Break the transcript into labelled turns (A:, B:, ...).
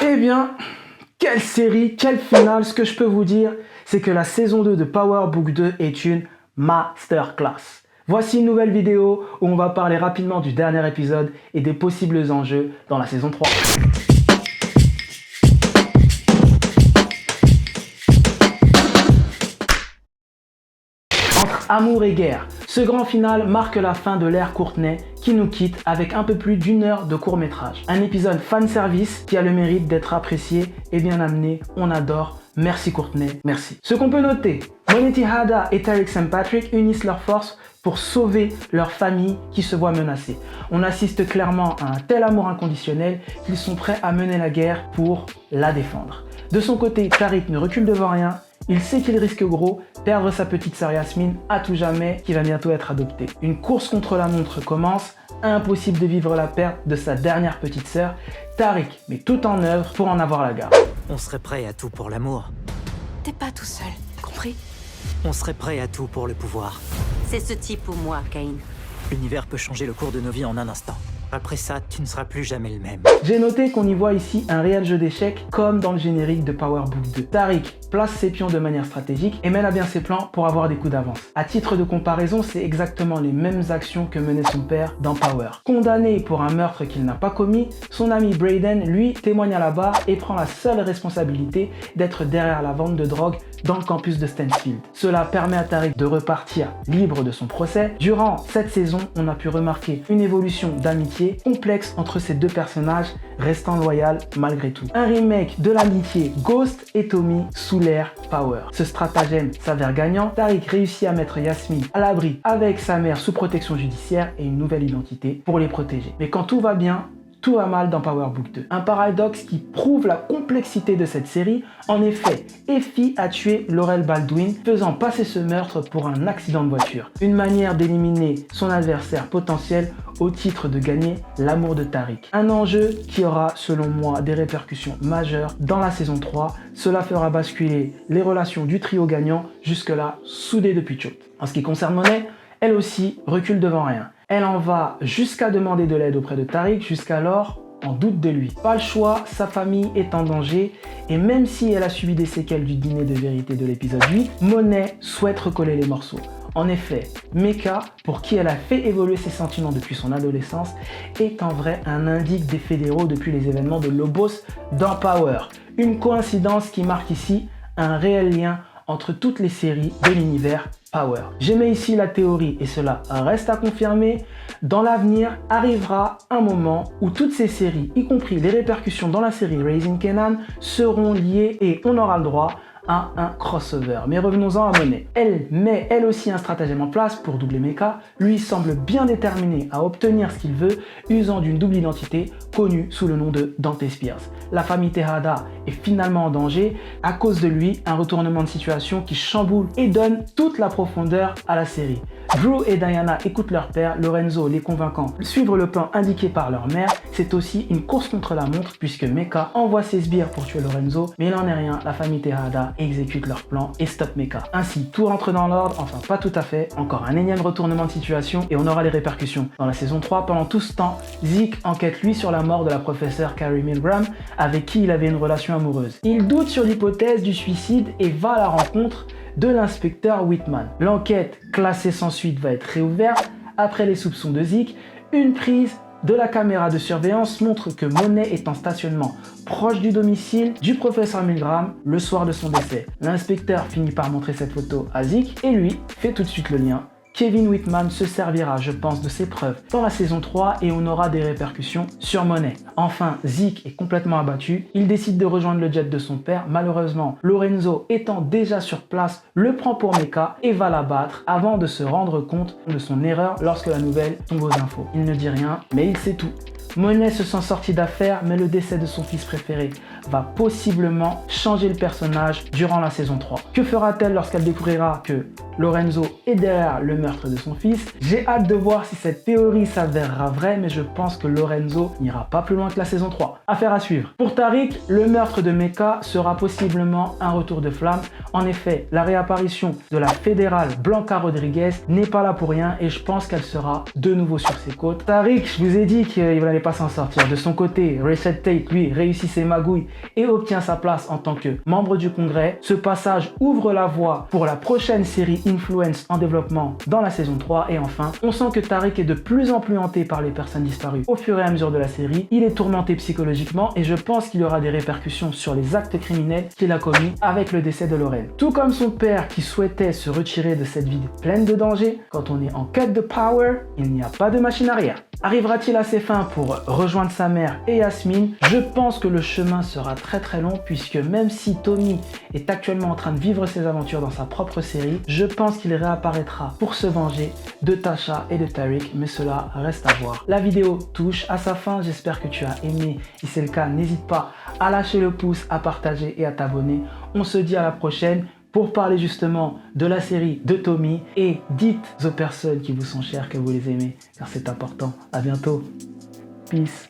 A: Eh bien, quelle série, quelle finale. Ce que je peux vous dire, c'est que la saison 2 de Power Book 2 est une masterclass. Voici une nouvelle vidéo où on va parler rapidement du dernier épisode et des possibles enjeux dans la saison 3. Entre amour et guerre, ce grand final marque la fin de l'ère Courtney qui nous quitte avec un peu plus d'une heure de court-métrage. Un épisode fanservice qui a le mérite d'être apprécié et bien amené, on adore. Merci Courtney, merci. Ce qu'on peut noter, Monet Tejada et Tariq St. Patrick unissent leurs forces pour sauver leur famille qui se voit menacée. On assiste clairement à un tel amour inconditionnel qu'ils sont prêts à mener la guerre pour la défendre. De son côté, Tariq ne recule devant rien. Il sait qu'il risque gros, perdre sa petite sœur Yasmine à tout jamais, qui va bientôt être adoptée. Une course contre la montre commence, impossible de vivre la perte de sa dernière petite sœur. Tariq met tout en œuvre pour en avoir la garde.
B: On serait prêt à tout pour l'amour.
C: T'es pas tout seul, compris?
B: On serait prêt à tout pour le pouvoir.
C: C'est ce type ou moi, Cain.
B: L'univers peut changer le cours de nos vies en un instant. Après ça, tu ne seras plus jamais le même.
A: J'ai noté qu'on y voit ici un réel jeu d'échecs comme dans le générique de Power Book 2. Tariq place ses pions de manière stratégique et mène à bien ses plans pour avoir des coups d'avance. À titre de comparaison, c'est exactement les mêmes actions que menait son père dans Power. Condamné pour un meurtre qu'il n'a pas commis, son ami Brayden, lui, témoigne à la barre et prend la seule responsabilité d'être derrière la vente de drogue dans le campus de Stansfield. Cela permet à Tariq de repartir libre de son procès. Durant cette saison, on a pu remarquer une évolution d'amitié complexe entre ces deux personnages, restant loyal malgré tout. Un remake de l'amitié Ghost et Tommy sous l'ère Power. Ce stratagème s'avère gagnant. Tariq réussit à mettre Yasmine à l'abri avec sa mère sous protection judiciaire et une nouvelle identité pour les protéger. Mais quand tout va bien, tout va mal dans Power Book 2. Un paradoxe qui prouve la complexité de cette série. En effet, Effie a tué Laurel Baldwin, faisant passer ce meurtre pour un accident de voiture. Une manière d'éliminer son adversaire potentiel au titre de gagner l'amour de Tariq. Un enjeu qui aura, selon moi, des répercussions majeures dans la saison 3. Cela fera basculer les relations du trio gagnant, jusque-là soudé depuis Chote. En ce qui concerne Monet, elle aussi recule devant rien. Elle en va jusqu'à demander de l'aide auprès de Tariq, jusqu'alors en doute de lui. Pas le choix, sa famille est en danger et même si elle a subi des séquelles du dîner de vérité de l'épisode 8, Monet souhaite recoller les morceaux. En effet, Mecca, pour qui elle a fait évoluer ses sentiments depuis son adolescence, est en vrai un indice des fédéraux depuis les événements de Lobos dans Power. Une coïncidence qui marque ici un réel lien entre toutes les séries de l'univers Power. J'aimais ici la théorie et cela reste à confirmer. Dans l'avenir arrivera un moment où toutes ces séries, y compris les répercussions dans la série Raising Kanan, seront liées et on aura le droit à un crossover. Mais revenons-en à Monet. Elle met elle aussi un stratagème en place pour doubler Mecca. Lui semble bien déterminé à obtenir ce qu'il veut, usant d'une double identité connue sous le nom de Dante Spears. La famille Tejada est finalement en danger. À cause de lui, un retournement de situation qui chamboule et donne toute la profondeur à la série. Drew et Diana écoutent leur père, Lorenzo les convainquant de suivre le plan indiqué par leur mère. C'est aussi une course contre la montre puisque Mecca envoie ses sbires pour tuer Lorenzo, mais il n'en est rien, la famille Tejada exécute leur plan et stoppe Mecca. Ainsi, tout rentre dans l'ordre, enfin pas tout à fait, encore un énième retournement de situation et on aura les répercussions. Dans la saison 3, pendant tout ce temps, Zeke enquête lui sur la mort de la professeure Carrie Milgram avec qui il avait une relation amoureuse. Il doute sur l'hypothèse du suicide et va à la rencontre de l'inspecteur Whitman. L'enquête classée sans suite va être réouverte. Après les soupçons de Zeke, une prise de la caméra de surveillance montre que Monet est en stationnement proche du domicile du professeur Milgram le soir de son décès. L'inspecteur finit par montrer cette photo à Zeke et lui fait tout de suite le lien. Kevin Whitman se servira, je pense, de ses preuves dans la saison 3 et on aura des répercussions sur Monet. Enfin, Zeke est complètement abattu. Il décide de rejoindre le jet de son père. Malheureusement, Lorenzo, étant déjà sur place, le prend pour Mecca et va l'abattre avant de se rendre compte de son erreur lorsque la nouvelle tombe aux infos. Il ne dit rien, mais il sait tout. Monet se sent sorti d'affaire, mais le décès de son fils préféré va possiblement changer le personnage durant la saison 3. Que fera-t-elle lorsqu'elle découvrira que Lorenzo est derrière le meurtre de son fils? J'ai hâte de voir si cette théorie s'avérera vraie, mais je pense que Lorenzo n'ira pas plus loin que la saison 3. Affaire à suivre. Pour Tariq, le meurtre de Mecca sera possiblement un retour de flamme. En effet, la réapparition de la fédérale Blanca Rodriguez n'est pas là pour rien et je pense qu'elle sera de nouveau sur ses côtes. Tariq, je vous ai dit qu'il allait n'allait pas s'en sortir. De son côté, Rachel Tate, lui, réussit ses magouilles et obtient sa place en tant que membre du Congrès. Ce passage ouvre la voie pour la prochaine série Influence en développement dans la saison 3. Et enfin, on sent que Tariq est de plus en plus hanté par les personnes disparues. Au fur et à mesure de la série, il est tourmenté psychologiquement et je pense qu'il y aura des répercussions sur les actes criminels qu'il a commis avec le décès de Lorraine. Tout comme son père qui souhaitait se retirer de cette vie pleine de dangers, quand on est en quête de power, il n'y a pas de machine arrière. Arrivera-t-il à ses fins pour rejoindre sa mère et Yasmine? Je pense que le chemin sera très long puisque même si Tommy est actuellement en train de vivre ses aventures dans sa propre série, je pense qu'il réapparaîtra pour se venger de Tasha et de Tariq, mais cela reste à voir. La vidéo touche à sa fin, j'espère que tu as aimé. Si c'est le cas, n'hésite pas à lâcher le pouce, à partager et à t'abonner. On se dit à la prochaine pour parler justement de la série de Tommy, et dites aux personnes qui vous sont chères que vous les aimez, car c'est important. À bientôt. Peace.